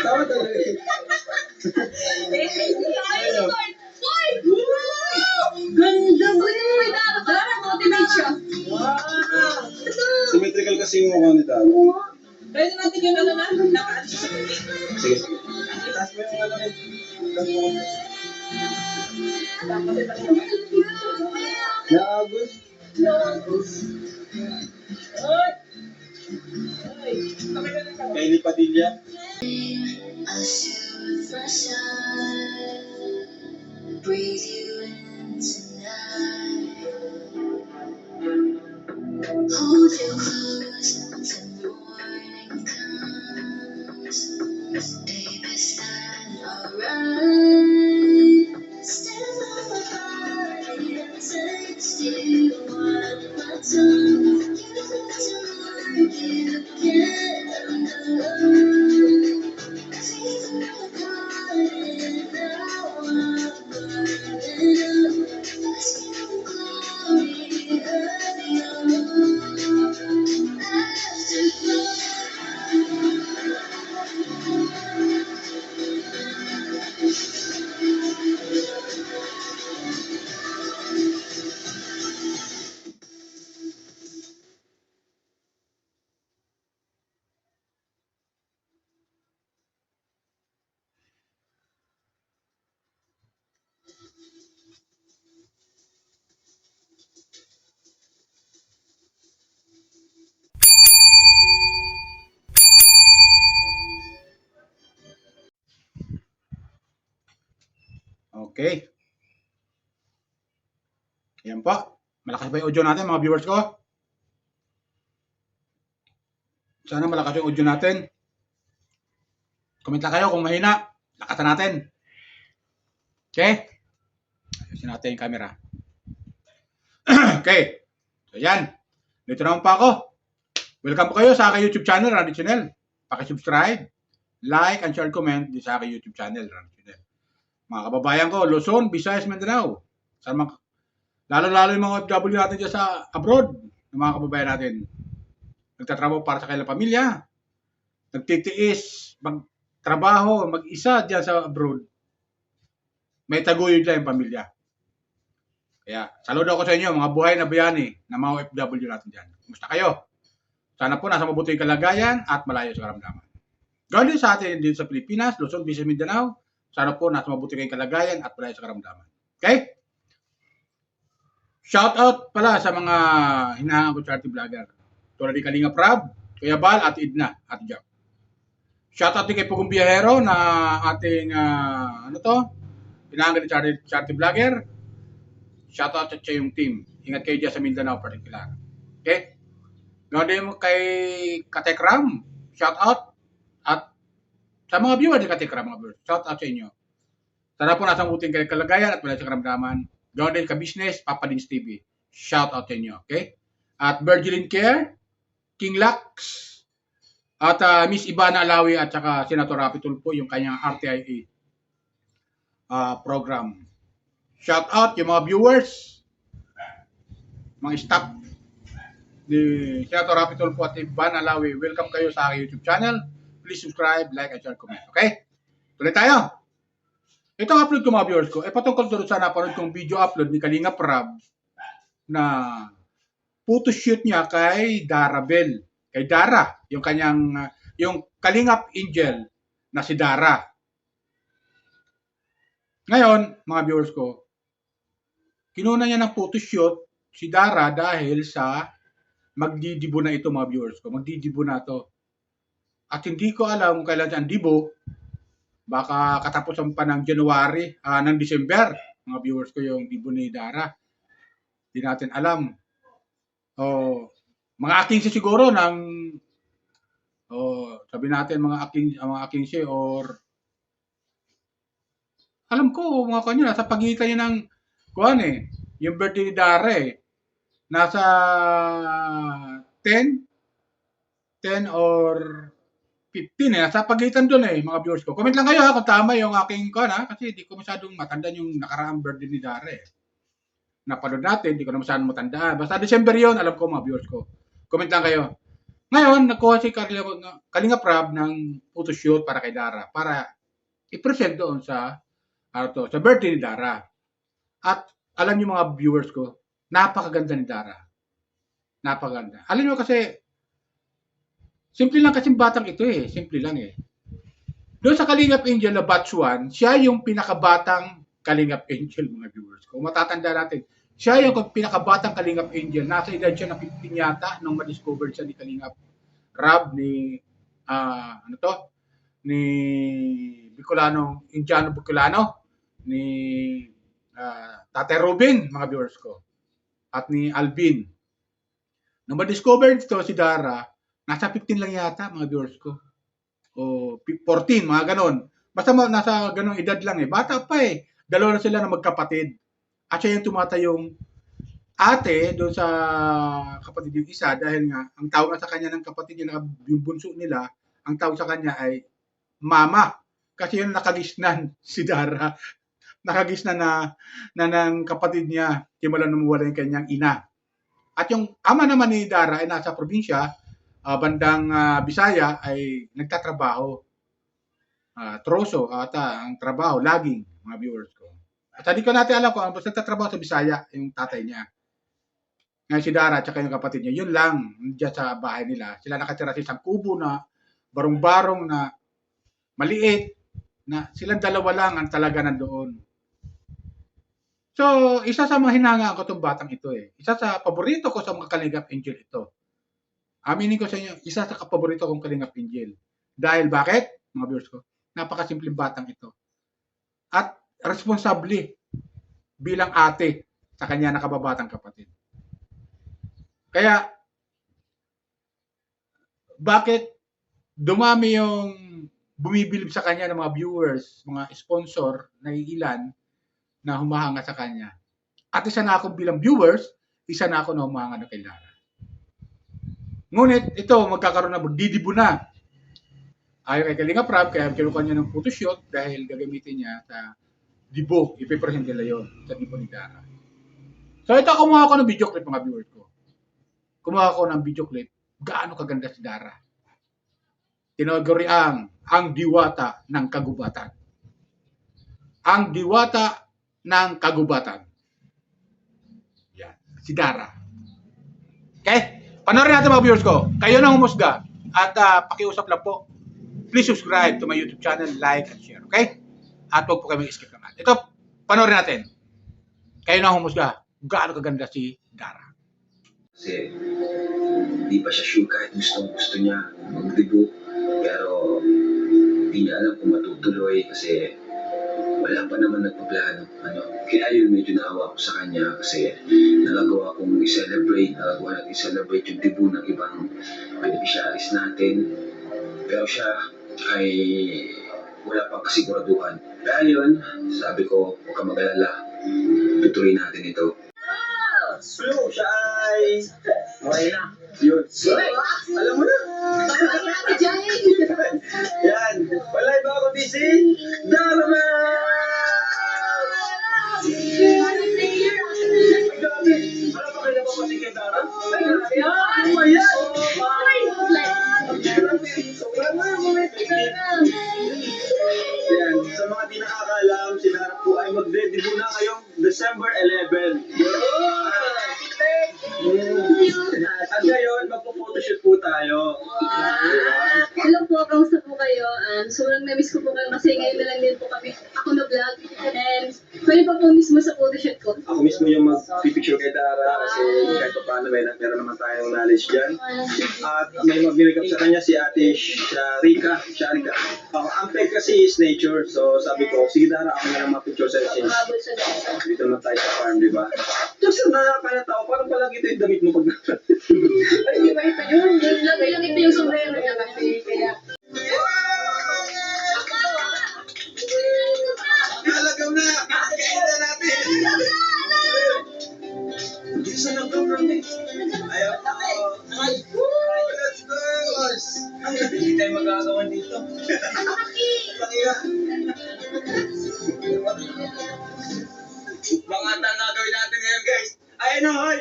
Tama talaga. Ganda mo yun! Dara, motivate siya. Wow! Symmetrical kasi yung mukha ni Dara. Pwede natin yung ano na, nakaan siya sa tubig. Sige, sige. Itaas mo yung ano rin. Naagos. Oy! Oy! Kami na lang kami. Kylie Padilla. Breathe you in tonight. Hold you close till morning comes. Baby, stand alright. Stand on my body and taste you on my tongue. You look to mark it again. Take my heart now I'm burning up. Let's feel the glory of your afterglow. Okay. Ayan po. Malakas ba yung audio natin, mga viewers ko? Sana malakas yung audio natin. Comment lang kayo kung mahina. Lakasan natin. Okay? Ayusin natin yung camera. Okay. So, yan. Dito naman pa ako. Welcome po kayo sa aking YouTube channel, Randy Channel. Paki-subscribe, like, and share, comment din sa aking YouTube channel, Randy Channel. Mga kababayan ko, Luzon, Visayas, Mindanao. Lalo-lalo yung mga OFW natin dyan sa abroad, ng mga kababayan natin. Nagtatrabaho para sa kanilang pamilya. Nagtitiis, magtrabaho, mag-isa dyan sa abroad. May taguyod lang yung pamilya. Kaya, saludo ako sa inyo, mga buhay na bayani na mga OFW natin dyan. Kumusta kayo? Sana po nasa mabuting kalagayan at malayo sa karamdaman. Gawin din sa atin dito sa Pilipinas, Luzon, Visayas, Mindanao. Sana po nasa mabuting kalagayan at malayo sa karamdaman. Okay? Shout out pala sa mga hinahangan ko charity vlogger. Tulad ni Kalinga Prab, Kuya Bal, at Idna, at Jack. Shout out din kay Pugong Biyahero na ating, hinahangan ni charity vlogger. Shout out sa yung team. Ingat kayo dyan sa Mindanao particular. Okay? Gawin din mo kay Katekram. Shout out. At sa mga viewer ni Katekram, mga viewers, shout out sa inyo. Sana po nasa mabuting kalagayan at wala sa karamdaman. Gawin din ka-business, Papa Dins TV. Shout out sa inyo. Okay? At Virgilin Care, King Lux, at Miss Ivana Alawi at saka Senator Rapi Tulfo, yung kanyang RTIA program. Shout out yung mga viewers, mga staff ni Senator Rapi Tulfo at Ivana Alawi. Welcome kayo sa aking YouTube channel. Please subscribe, like, and share, comment. Okay? Tuloy tayo. Ito ang upload ko, mga viewers ko. Patungkol doon sa napanood kong video upload ni Kalinga Prab na photoshoot niya kay Dara Bell. Kay Dara, yung kanyang, yung Kalingap Angel na si Dara. Ngayon, mga viewers ko, kinuna niya ng photoshoot si Dara dahil sa magdidibo na ito, mga viewers ko. Magdidibo na to. At hindi ko alam kung kailan ang dibo. Baka katapusan pa ng January, ng December. Mga viewers ko, yung dibo ni Dara. Hindi natin alam. Mga 15 siguro ng sabi natin mga 15 or alam ko mga kanyo nasa pagitan niya ng yung birthday ni Dara nasa 10 or 15 nasa pagitan doon mga viewers ko. Comment lang kayo kung tama yung aking kasi hindi ko masyadong matandaan yung nakaraang birthday ni Dara Napanood natin, hindi ko na masyadong matandaan. Basta December yon, alam ko mga viewers ko. Comment lang kayo. Ngayon, nakuha si Kalinga Prab ng photoshoot para kay Dara para i-present doon sa sa birthday ni Dara. At alam niyo mga viewers ko, napakaganda ni Dara. Napakaganda. Alam niyo kasi, simple lang kasing batang ito eh. Simple lang eh. Doon sa Kalingap Angel na batch 1, siya yung pinakabatang Kalingap Angel, mga viewers ko. Matatanda natin, siya yung pinakabatang Kalingap Angel. Nasa edad siya ng 15 yata nung ma-discover siya ni Kalingap Rab, ni, ni Bicolano, Indiano Bicolano, ni Tate Ruben, mga viewers ko, at ni Alvin. Nung ma-discover ito si Dara, nasa 15 lang yata, mga viewers ko. O 14, mga ganon. Basta nasa ganong edad lang eh. Bata pa eh. Dalawa na sila na magkapatid. At siya yung tumatayong ate doon sa kapatid yung isa dahil nga ang tawag nga sa kanya ng kapatid niya, yung bunso nila, ang tawag sa kanya ay mama. Kasi yun nakagisnan si Dara. Nakagisnan na ng kapatid niya simula nung mawala yung kanyang ina. At yung ama naman ni Dara ay nasa probinsya, bandang Bisaya, ay nagtatrabaho. Troso ata ang trabaho, laging, mga viewers ko. At hindi ko natin alam kung basta nagtatrabaho sa Bisaya, yung tatay niya. Ngayon si Dara at yung kapatid niya, yun lang, dyan sa bahay nila. Sila nakatira sa isang kubo na barong-barong na maliit, na silang dalawa lang ang talaga nandoon. So, isa sa mga hinanga ko itong batang ito eh. Isa sa paborito ko sa mga Kalingap Angel ito. Aminin ko sa inyo, isa sa paborito kong Kalingap Angel. Dahil bakit? Mga viewers ko, napakasimpleng batang ito. At responsable bilang ate sa kanya nakababatang kapatid. Kaya, bakit dumami yung bumibilib sa kanya ng mga viewers, mga sponsor na ilan na humahanga sa kanya. At isa na ako bilang viewers, isa na ako na humahanga na kay Dara. Ngunit ito, magkakaroon na, magdidibo na. Ayaw kay Kalinga Prab, kaya kinukuha niya ng photoshoot dahil gagamitin niya sa dibo. Ipipresent nila yun sa dibo ni Dara. So ito, kumuha ko ng video clip mga viewers ko. Kumuha ko ng video clip, gaano kaganda si Dara. Tinaguriang ang diwata ng kagubatan. Ang diwata ng kagubatan. Yan, si Dara. Okay? Panoorin natin mga viewers ko. Kayo na humusga. At pakiusap lang po, please subscribe to my YouTube channel, like, and share. Okay? At huwag po kayo mag-skip ng ad. Ito, panoorin natin. Kayo na humusga. Gaano kaganda si Dara. Kasi hindi pa siya sure kahit gusto niya mag-debut. Pero hindi niya alam kung matutuloy kasi wala pa naman nagpaplano. Kaya yun medyo naawa ko sa kanya kasi nagagawa kong nagagawa natin i-celebrate yung debut ng ibang beneficiaries natin. Pero siya ay wala pang kasiguraduhan. Kaya yun, sabi ko, huwag ka mag-alala. Tutuloy natin ito. Slow, siya ay okay na. Yun. Alam mo na. Yan. Walay ba ako busy? Dalaman! Grabe. Wala pa kayo napapating kay Dara? Ay, grabe. Oh, ayan. Yan. Sa mga di nakakaalam, si Dara po ay magde-debut na ngayong December 11. At ngayon, magpo-photoshoot po tayo. Hello po, kamusta po kayo? Sobrang na-miss ko po kayo kasi ngayon na lang din po kami ako na-vlog. And pwede pa po mismo sa photoshoot ko. Ako mismo yung mag-picture kay Dara kasi kahit pa paano meron naman tayong knowledge dyan. At may mag-make up sa kanya si Ate Sharika. Ang peg kasi is nature. So sabi ko, sige Dara, ako na lang mag-picture sa since dito naman tayo sa farm, di ba? Tapos nakakatawa, parang palagi ito yung damit mo pag Ay, hindi ba ito yun? Lagay lang ito yung sombrero niya kasi kaya... Nalagaw na! Kakain na natin! Isa ng government. Ayaw ko. Let's go! Hindi tayo magagawan dito. Mga ata na gawin natin ngayon guys. Ayan o, hoy!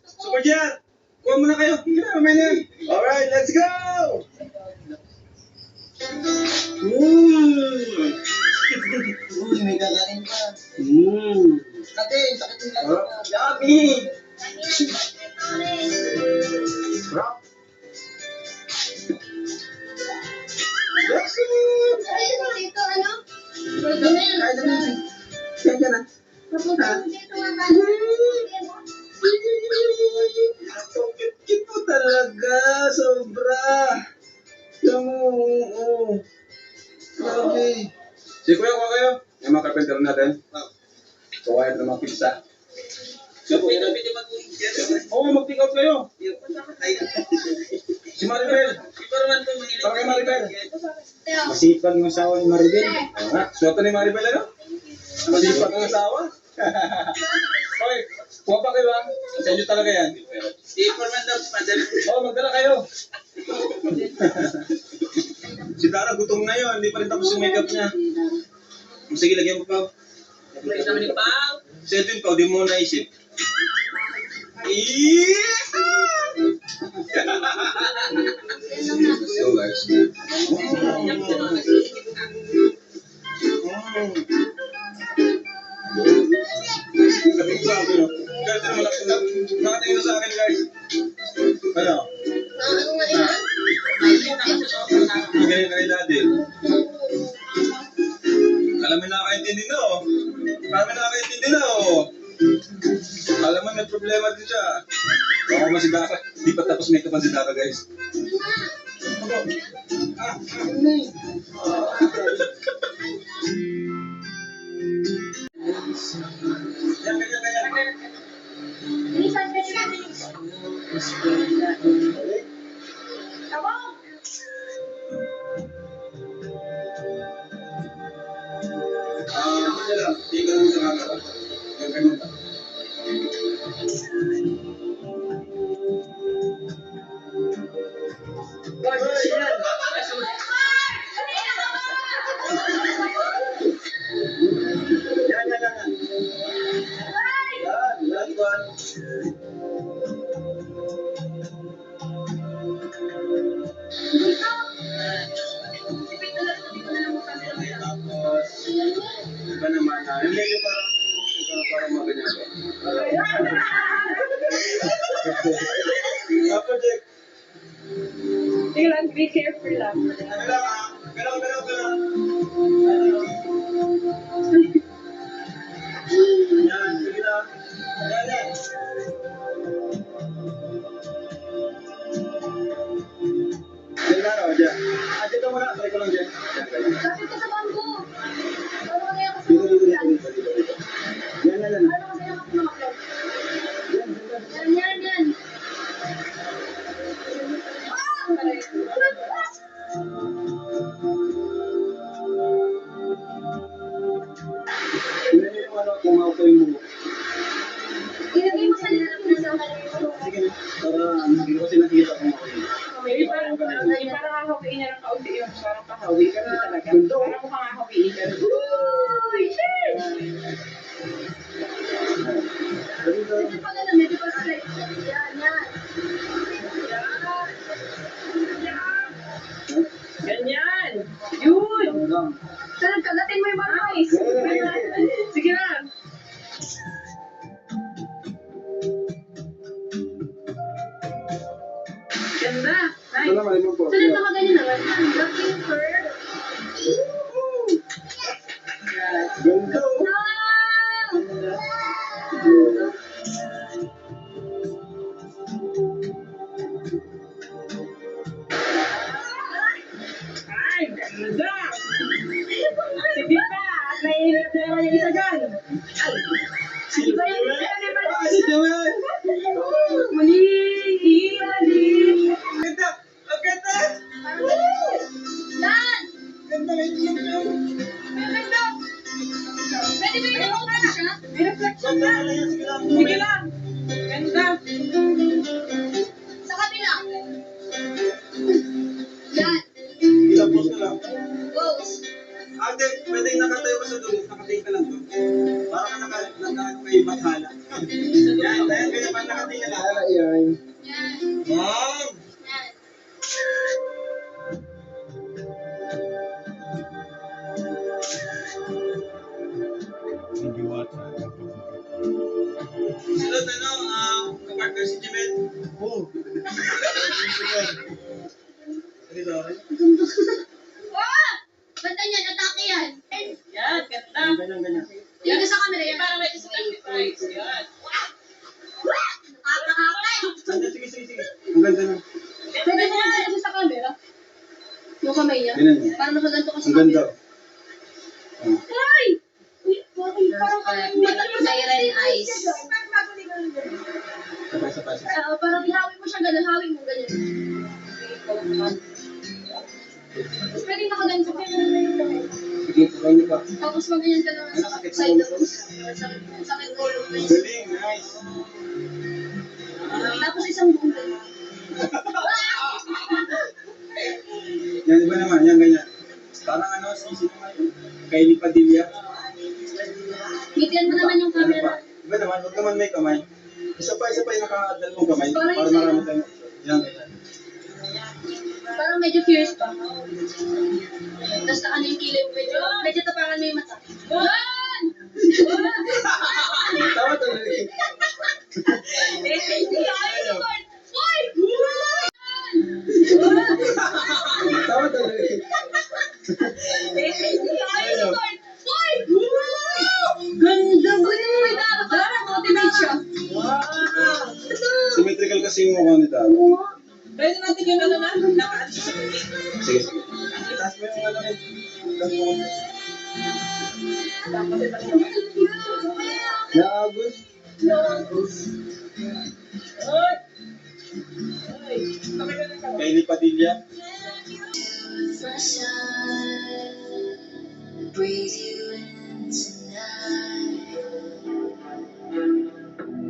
Super Jet! Kuha muna kayo. Hindi na, mamaya na yan. Alright, let's go! Uy, may kakain pa. Ate, sakit yung lahat Oh, mo. yummy! Sarap. Dito, ano? Ganun. Kahit na yan. Yan ka na. Papunta ko dito nga ba? Ang cute-cute po talaga. Sobra. Alam mo, oo. Grabe. Si Kuya, kuha kayo. Yung mga carpenter natin. Kuha ng mga pizza. Oo, mag-pick out kayo. Si Maribel. Para kay Maribel. Masipag ng asawa ni Maribel. Oo nga. Suwata ni Maribel, ano? Masipag ng asawa. Okay, kuha pa kayo ha. Sa inyo talaga yan. Oo, magdala kayo. Si Dara, gutom na yun. Hindi pa rin tapos yung makeup niya. Sige, lagyan mo pa. Si Edwin pa, di mo naisip. So guys. Sabi no. Guys, nakatingin na sa akin guys. Ano? Ano nga yan? Ganyan na kay daddy. Alam mo nakakaintindi na oh. Alam mo nakakaintindi na oh. Alam mo may problema din siya. Baka mo si Dara. Di pa tapos make up ang si Dara guys. Yan, ganyan. Bilisan ka siya. Tabo! Ano lang, tingnan mo sa camera. Yan, ganyan lang. Yan. Yan, last one. Tapos, iba naman na, yung medyo parang maganyan. Tapos, Jack, Sige lang, be careful lang. galaw. Yan, sige lang. Yan. Yan na, dyan. Dito muna, try ko lang dyan. Lapit ka sa bangko. Paano ka kaya ako sa Dito. bangko? Yan. Paano ka kaya ako sumakot? Yan. Tingnan niyo yung ano, kung maupo yung buhok. Ilagay mo sa loob na sa Sige na, para hindi ko kasi nakikita kung maupo yung buhok. Maybe parang hahawiin niya ng kaunti yung parang kahawi. Ganun talaga. Ganda, oh. Parang mukhang hahawiin ka. Uy, shit! Medyo pa ganun, medyo pa straight. Yan. Ganyan! Yun! Sir, kagatin mo yung mga eyes. Sige na! Ganda! Ito Nice! naman, yung po. Sir, ito magaling naman. Looking for... Ganda, oh. Ay, ganda! Sige pa! At naiinip na naman yung isa dyan! Ay! Si Joel! Ah, si Joel! Mali! Mali! Ganda! Ang ganda! Dan! Ganda na yung Joel! Ganda! Pwede ba yung nakaupo siya? May reflection Ganda na! na yan, sige lang. Sige lang! Ganda! Sa kabila. Yan. Ilang post na lang. Goes. Ate, pwede yung nakatayo ka sa dulo, nakatingin ka lang doon. Para ka naka kay Bathala. Yan, dahil kaya pa nakatingin ka lang. Yan. Yan. Yung Diwata. Sunod, kapartner si Jimel. Oh. Dito. Ah! Ganda niyan, atake yan. Yan, ganda. Ganyan. Tingnan ka sa camera yan. Para may sacrifice. Yan. Nakakakay! Sige. Ang ganda na. Pwede mo kasi sa camera? Yung kamay niya? Ganun niya. Parang nakaganto ka sa Ang ganda. camera. Ay! Uy, parang mata mo sa eyes. Sabay. Parang ihawin mo siya ganun, hawin mo ganyan. Pwede nakaganto ka. Sige, tuloy niyo pa. Tapos maganyan ka naman sa side of sakit ulo. Galing, nice. Tapos isang buong ganyan. Yan, iba naman. Yan, ganyan. Parang sino nga yun? Kylie Padilla. Ngitian mo naman yung Ano pa? camera. Iba naman, huwag naman may kamay. Isa pa yung nakadalawang kamay. Parang Para isa marami yun. tayong yan, ganyan. Parang medyo fierce pa. Tapos ano yung kilay mo, medyo tapangan mo yung mata. Yan! Tawa talaga. Uy! Tawa talaga. Ganda mo yung may darang motivate siya. Symmetrical kasi yung mukha ni Tao. Pwede natin yung ano na, naka-ano siya sa bibig. Sige. Taas mo yung Naagos. Oy! Oy! Kamay ka na sa Kylie Padilla. Breathe you in tonight.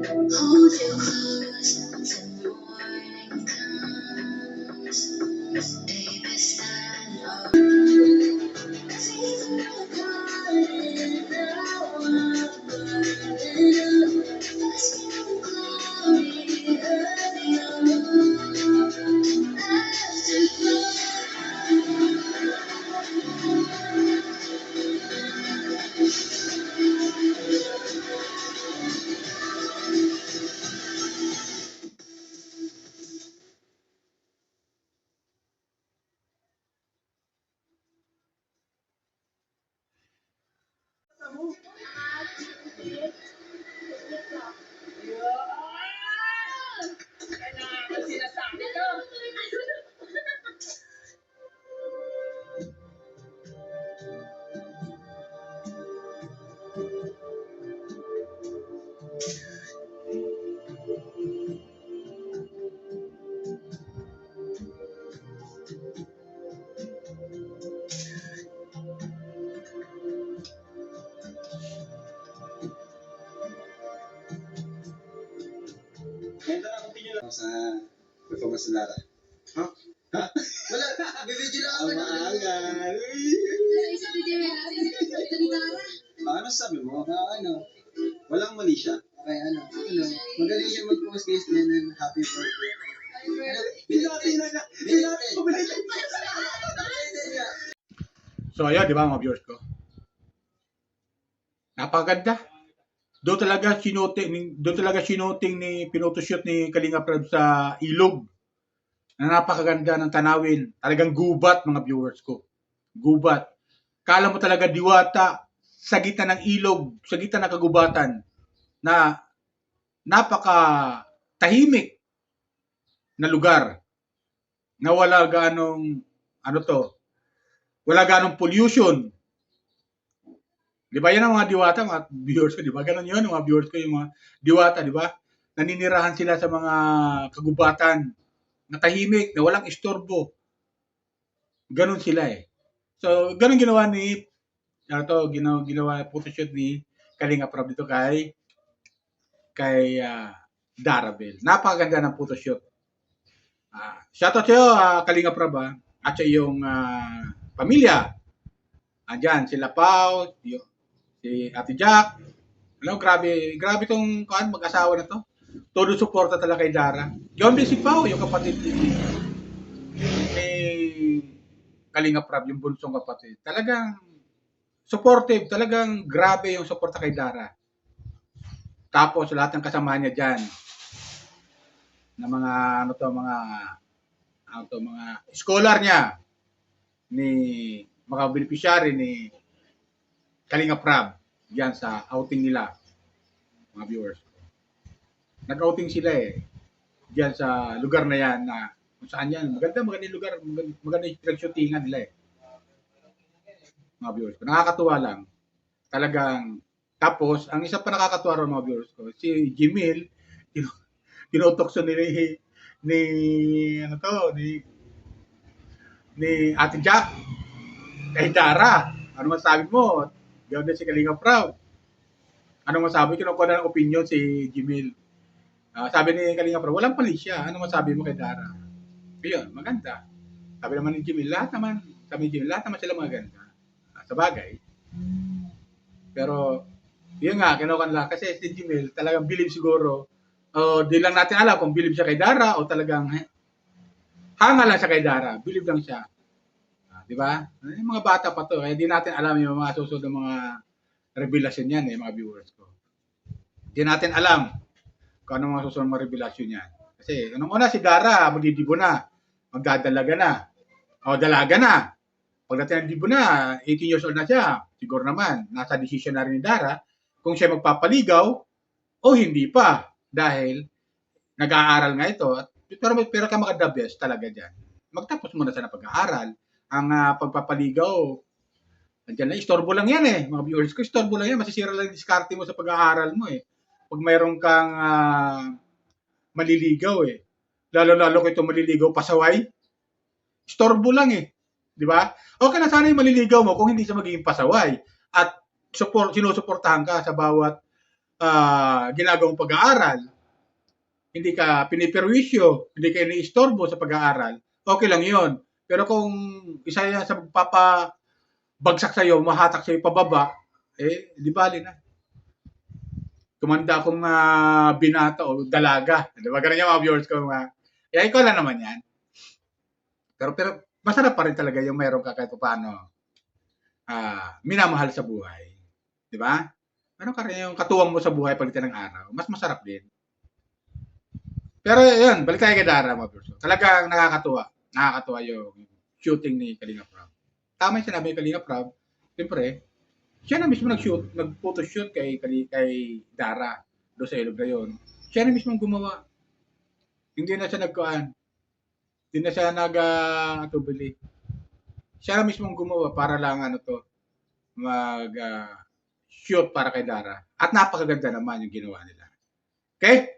Hold you close till morning comes. Baby, stand up. See through the garden, now I'm burning up. Ask you the glory of your afterglow. Ano sinasabi ko? Ganda na, continue lang. Sa performance ni Lara. Ha? Wala, bibidyo lang ako. Maaga. Isa video yan natin. Ito ni Tara. Ano sabi mo? Walang mali siya. Okay, magaling siya mag-post guys na happy birthday. Binati na. So ayan, di ba mga viewers ko? Napakaganda. Doon talaga sinuting ni pinotoshoot ni Kalinga Prab sa ilog. Na napakaganda ng tanawin. Talagang gubat mga viewers ko. Gubat. Kala mo talaga Diwata sa gitna ng ilog, sa gitna ng kagubatan na napaka tahimik na lugar na wala ganong wala ganong pollution. Di ba yan ang mga Diwata, mga viewers ko, di ba? Ganon yun, mga viewers ko, yung mga Diwata, di ba? Naninirahan sila sa mga kagubatan na tahimik, na walang istorbo. Ganon sila eh. So, ganon ginawa ni, ginawa photoshoot ni Kalinga Prab dito kay Darabel. Napakaganda ng photoshoot. Shoutout sa'yo, Kalinga Prab, at sa iyong pamilya. Andyan, sila Pao, si Ate Jack. Grabe tong mag-asawa na to. todo suporta talaga kay Dara. John B. Pao, yung kapatid ni Kalinga Prab, yung bunsong kapatid. Talagang supportive, talagang grabe yung suporta kay Dara. Tapos lahat ng kasama niya diyan na mga mga scholar niya ni mga beneficiary ni Kalinga Prab diyan sa outing nila, mga viewers. Nag-outing sila diyan sa lugar na yan na kung saan yan. Magandang lugar, maganda yung pinag-shootingan nila mga viewers ko. Nakakatuwa lang. Talagang, tapos, ang isa pa nakakatuwa rin mga viewers ko, si Jimil, tinutokso ni Ate Jack, kay Dara. Ano masabi mo? Gawin na si Kalinga Prab. Ano masabi? Kinukuha na ng opinion si Jimil. Sabi ni Kalinga Prab, walang pali siya. Ano masabi mo kay Dara? Yun, maganda. Sabi naman ni Jimil, lahat naman sila maganda. Sa bagay. Pero, yun nga, kinukuha nila. Kasi si Jimil, talagang believe siguro. Di lang natin alam kung believe siya kay Dara o talagang hanga lang siya kay Dara. Believe lang siya. Di ba? Yung mga bata pa to. Kaya di natin alam yung mga susunod ng mga revelasyon yan mga viewers ko. Di natin alam kung ano mga susunod mga revelasyon yan. Kasi, anong una si Dara, magdidibo na. Magdadalaga na. O, dalaga na. Pagdating ng dibo na, 18 years old na siya. Siguro naman, nasa decision na rin ni Dara kung siya magpapaligaw o hindi pa. Dahil, nag-aaral nga ito. Pero ka mga the best talaga dyan. Magtapos muna siya ng pag-aaral. Ang pagpapaligaw, andyan na, istorbo lang yan mga viewers ko, istorbo lang yan. Masisira lang yung diskarte mo sa pag-aaral mo Pag mayroon kang maliligaw Lalo-lalo kung ito maliligaw pasaway. Istorbo lang Di ba? Okay na sana yung maliligaw mo kung hindi siya magiging pasaway. At sinusuportahan ka sa bawat ginagawang pag-aaral. Hindi ka piniperwisyo, hindi ka iniistorbo sa pag-aaral. Okay lang yon. Pero kung isa yan sa magpapabagsak sa'yo, mahatak sa'yo pababa, di bali na. Tumanda akong binata o dalaga. Di ba? Ganun yung mga viewers ko. Ikaw lang naman yan. Pero masarap pa rin talaga yung mayroon ka kahit paano minamahal sa buhay. Di ba? Meron ka rin yung katuwang mo sa buhay palitan ng araw. Mas masarap din. Pero yun, balik tayo kay Dara mga viewers. Talagang nakakatuwa. Nakakatuwa yung shooting ni Kalinga Prab. Tama yung sinabi ni Kalinga Prab. Siyempre, siya na mismo nag-photoshoot kay Dara doon sa ilog na yun. Siya na mismo gumawa. Hindi na siya hindi na siya nag-atubili. Siya na mismo gumawa para lang mag-shoot para kay Dara. At napakaganda naman yung ginawa nila. Okay?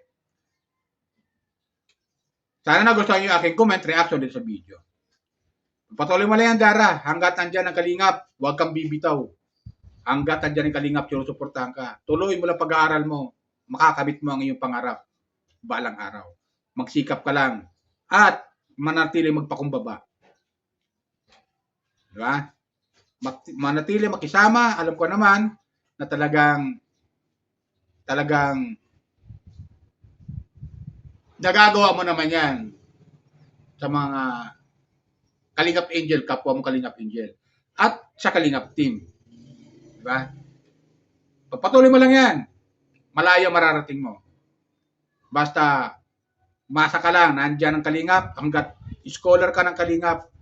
Sana nagustuhan niyo yung aking comment, reaction din sa video. Patuloy mo lang yan, Dara. Hanggat nandyan ang Kalingap, huwag kang bibitaw. Hanggat nandyan ang Kalingap, sinusuportahan ka. Tuloy mo lang pag-aaral mo. Makakamit mo ang iyong pangarap. Balang araw. Magsikap ka lang. At manatili magpakumbaba. Diba? Manatili makisama. Alam ko naman na talagang nagagawa mo naman yan sa mga Kalingap Angel, kapwa mo Kalingap Angel. At sa Kalingap Team. Diba? Pagpatuloy mo lang yan. Malayo mararating mo. Basta, masa ka lang, nandyan ang Kalingap, hanggat scholar ka ng Kalingap,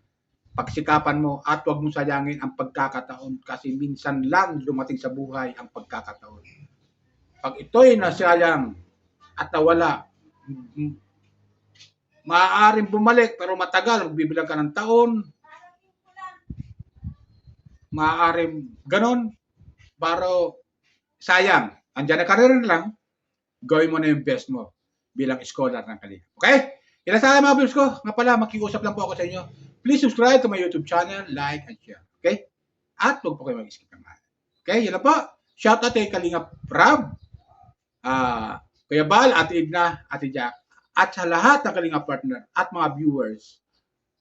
pagsikapan mo at huwag mo sayangin ang pagkakataon kasi minsan lang dumating sa buhay ang pagkakataon. Pag ito'y nasayang at nawala, maaaring bumalik pero matagal, magbibilang ka ng taon, maaaring ganon, pero sayang, andyan na karir lang, gawin mo na yung best mo bilang scholar ng Kalingap. Okay? Ilan sa akin mga viewers ko, nga pala, makiusap lang po ako sa inyo. Please subscribe to my YouTube channel, like and share. Okay? At huwag po kayo mag-skip ng mahal. Okay? Yun na po. Shout out kay Kalingap Prab, Kuya Bal, Ate Edna, Ate Jack, at sa lahat ng Kalingap partner at mga viewers,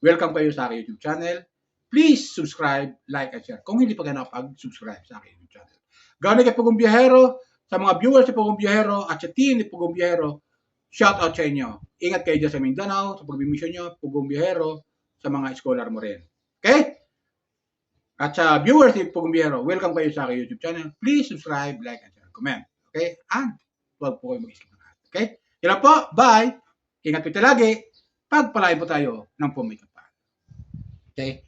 welcome kayo sa aking YouTube channel. Please subscribe, like, and share. Kung hindi pa kayo nakapag-subscribe sa aking YouTube channel. Gano'n kay Pugong Biyahero, sa mga viewers ni Pugong Biyahero at sa team ni Pugong Biyahero, shout out sa inyo. Ingat kayo dyan sa Mindanao, sa pagbimisyon nyo, Pugong Biyahero, sa mga scholar mo rin. Okay? At sa viewers ni Pugong Biyahero, welcome kayo sa aking YouTube channel. Please subscribe, like, and share, comment. Okay? And huwag po kayo mag-skip ng lahat. Okay? Yan lang po. Bye! Ingat po lagi. Pagpalain po tayo ng pumikapal. Okay?